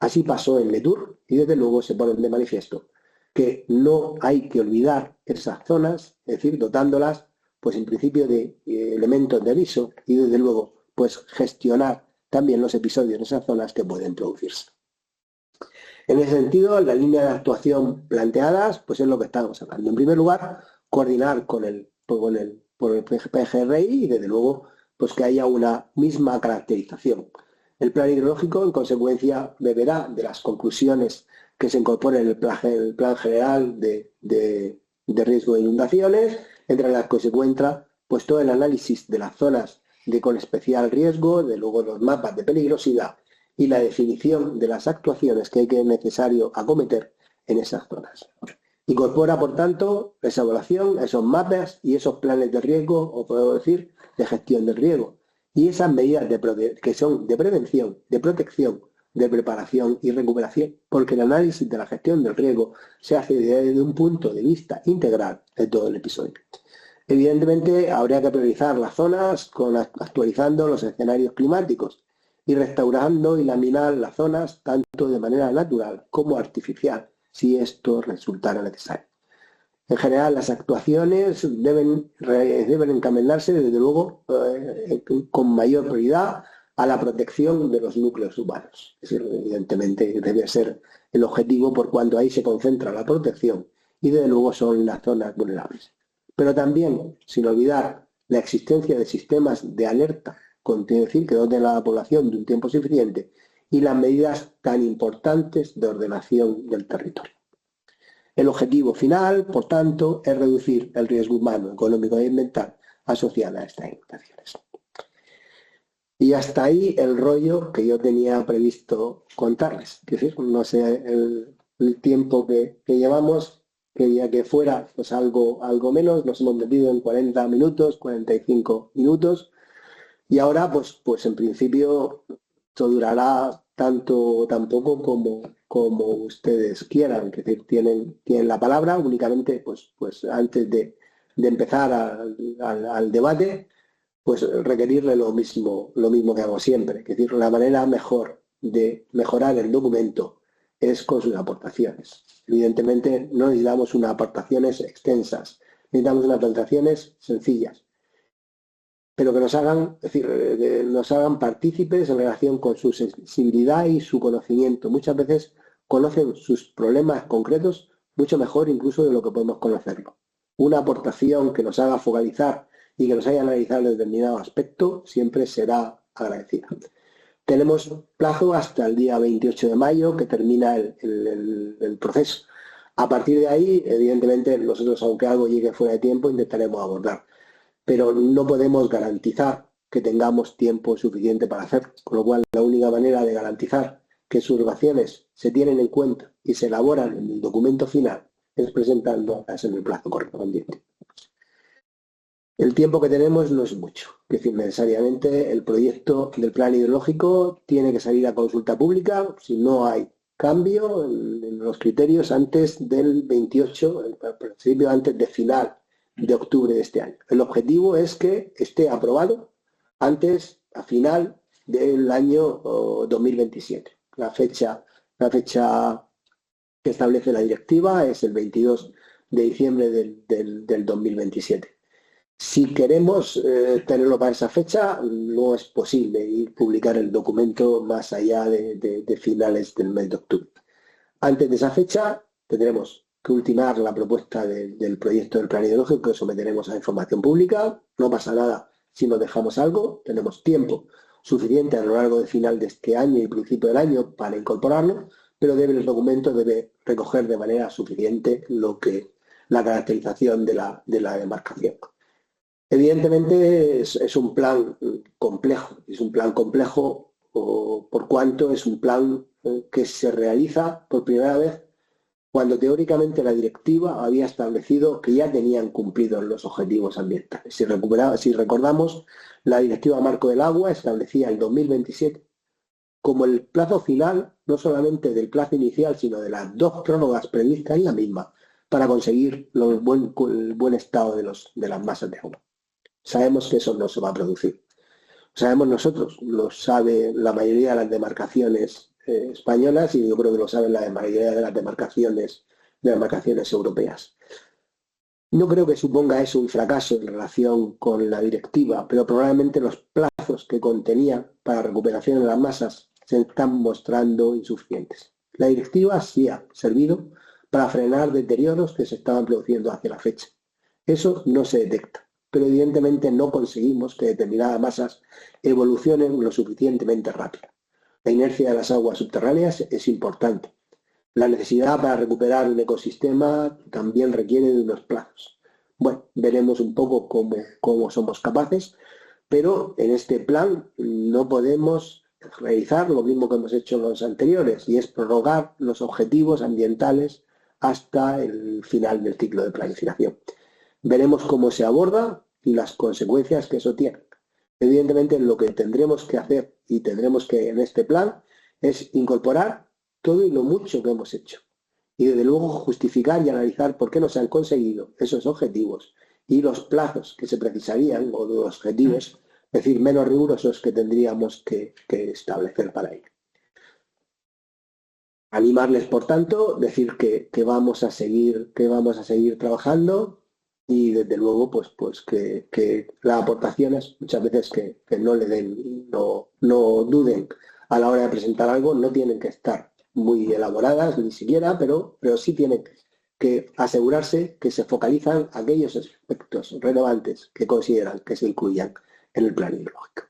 Así pasó en Letur y desde luego se ponen de manifiesto que no hay que olvidar esas zonas, dotándolas pues en principio de elementos de aviso y desde luego pues gestionar también los episodios en esas zonas que pueden producirse. En ese sentido, la línea de actuación planteadas, pues es lo que estamos hablando. En primer lugar, coordinar con el PGRI y, desde luego, pues que haya una misma caracterización. El plan hidrológico, en consecuencia, beberá de las conclusiones que se incorporen en el plan general de riesgo de inundaciones, entre las que se encuentra pues todo el análisis de las zonas con especial riesgo, de luego los mapas de peligrosidad y la definición de las actuaciones que es necesario acometer en esas zonas. Incorpora, por tanto, esa evaluación, esos mapas y esos planes de riesgo, o puedo decir, de gestión del riesgo, y esas medidas que son de prevención, de protección, de preparación y recuperación, porque el análisis de la gestión del riesgo se hace desde un punto de vista integral de todo el episodio. Evidentemente, habría que priorizar las zonas actualizando los escenarios climáticos y restaurando y laminar las zonas tanto de manera natural como artificial, si esto resultara necesario. En general, las actuaciones deben encaminarse, desde luego, con mayor prioridad a la protección de los núcleos urbanos. Es decir, evidentemente debe ser el objetivo por cuanto ahí se concentra la protección y, desde luego, son las zonas vulnerables. Pero también, sin olvidar la existencia de sistemas de alerta, es decir, que doten a la población de un tiempo suficiente, y las medidas tan importantes de ordenación del territorio. El objetivo final, por tanto, es reducir el riesgo humano, económico y ambiental asociado a estas inundaciones. Y hasta ahí el rollo que yo tenía previsto contarles. Es decir, no sé el tiempo que llevamos, quería que fuera pues algo menos, nos hemos metido en 40 minutos, 45 minutos, y ahora pues en principio esto durará tanto tampoco como ustedes quieran, es decir, tienen la palabra únicamente pues antes de empezar al debate, pues requerirle lo mismo que hago siempre, es decir, la manera mejor de mejorar el documento es con sus aportaciones. Evidentemente no necesitamos unas aportaciones extensas, necesitamos unas aportaciones sencillas, pero que nos hagan partícipes en relación con su sensibilidad y su conocimiento. Muchas veces conocen sus problemas concretos mucho mejor incluso de lo que podemos conocerlo. Una aportación que nos haga focalizar y que nos haya analizado determinado aspecto siempre será agradecida. Tenemos plazo hasta el día 28 de mayo que termina el proceso. A partir de ahí, evidentemente, nosotros, aunque algo llegue fuera de tiempo, intentaremos abordar. Pero no podemos garantizar que tengamos tiempo suficiente para hacerlo, con lo cual la única manera de garantizar que sus observaciones se tienen en cuenta y se elaboran en el documento final es presentándolas en el plazo correspondiente. El tiempo que tenemos no es mucho, es decir, necesariamente el proyecto del plan hidrológico tiene que salir a consulta pública si no hay cambio en los criterios antes del 28, en principio antes de final de octubre de este año. El objetivo es que esté aprobado a final del año 2027. La fecha que establece la directiva es el 22 de diciembre del 2027. Si queremos tenerlo para esa fecha, no es posible ir publicar el documento más allá de finales del mes de octubre. Antes de esa fecha tendremos que ultimar la propuesta del proyecto del plan hidrológico que someteremos a información pública. No pasa nada si nos dejamos algo, tenemos tiempo suficiente a lo largo del final de este año y principio del año para incorporarlo, pero el documento debe recoger de manera suficiente la caracterización de la demarcación. Evidentemente es un plan complejo, por cuanto es un plan que se realiza por primera vez cuando teóricamente la directiva había establecido que ya tenían cumplidos los objetivos ambientales. Si recordamos, la directiva Marco del Agua establecía el 2027 como el plazo final, no solamente del plazo inicial, sino de las dos prórrogas previstas en la misma, para conseguir el buen estado de las masas de agua. Sabemos que eso no se va a producir. Sabemos nosotros, lo sabe la mayoría de las demarcaciones españolas y yo creo que lo saben la mayoría de las demarcaciones europeas. No creo que suponga eso un fracaso en relación con la directiva, pero probablemente los plazos que contenía para recuperación de las masas se están mostrando insuficientes. La directiva sí ha servido para frenar deterioros que se estaban produciendo hacia la fecha. Eso no se detecta, pero evidentemente no conseguimos que determinadas masas evolucionen lo suficientemente rápido. La inercia de las aguas subterráneas es importante. La necesidad para recuperar un ecosistema también requiere de unos plazos. Bueno, veremos un poco cómo somos capaces, pero en este plan no podemos realizar lo mismo que hemos hecho en los anteriores, y es prorrogar los objetivos ambientales hasta el final del ciclo de planificación. Veremos cómo se aborda y las consecuencias que eso tiene. Evidentemente, lo que tendremos que hacer y tendremos que en este plan es incorporar todo y lo mucho que hemos hecho. Y desde luego justificar y analizar por qué no se han conseguido esos objetivos y los plazos que se precisarían, o los objetivos, es decir, menos rigurosos que tendríamos que establecer para ello. Animarles, por tanto, decir que vamos a seguir trabajando y desde luego pues que las aportaciones muchas veces que no le den, no duden a la hora de presentar algo, no tienen que estar muy elaboradas ni siquiera, pero sí tienen que asegurarse que se focalizan aquellos aspectos relevantes que consideran que se incluyan en el plan hidrológico.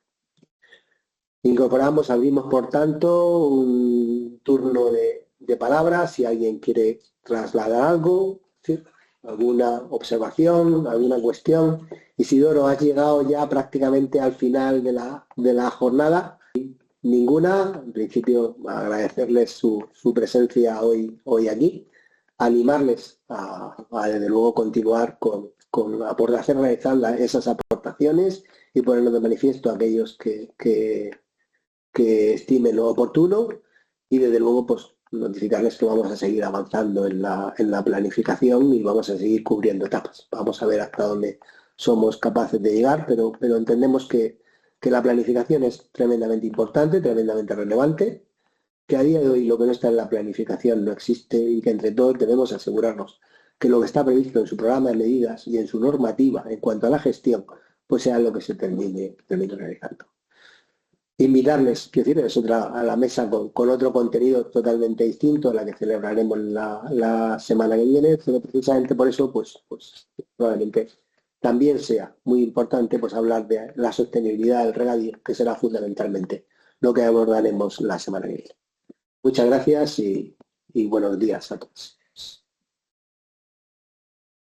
Abrimos por tanto un turno de palabras, si alguien quiere trasladar algo, ¿sí? Alguna observación, alguna cuestión. Isidoro, has llegado ya prácticamente al final de la jornada. Ninguna. En principio, agradecerles su presencia hoy aquí, animarles a desde luego continuar hacer realizar esas aportaciones y ponernos de manifiesto a aquellos que estimen lo oportuno, y desde luego pues notificarles que vamos a seguir avanzando en la planificación y vamos a seguir cubriendo etapas. Vamos a ver hasta dónde somos capaces de llegar, pero entendemos que la planificación es tremendamente importante, tremendamente relevante, que a día de hoy lo que no está en la planificación no existe y que entre todos debemos asegurarnos que lo que está previsto en su programa de medidas y en su normativa en cuanto a la gestión, pues sea lo que se termine realizando. Invitarles, quiero decir, a la mesa con otro contenido totalmente distinto, a la que celebraremos la semana que viene, pero precisamente por eso, pues probablemente también sea muy importante pues hablar de la sostenibilidad del regadío, que será fundamentalmente lo que abordaremos la semana que viene. Muchas gracias y buenos días a todos.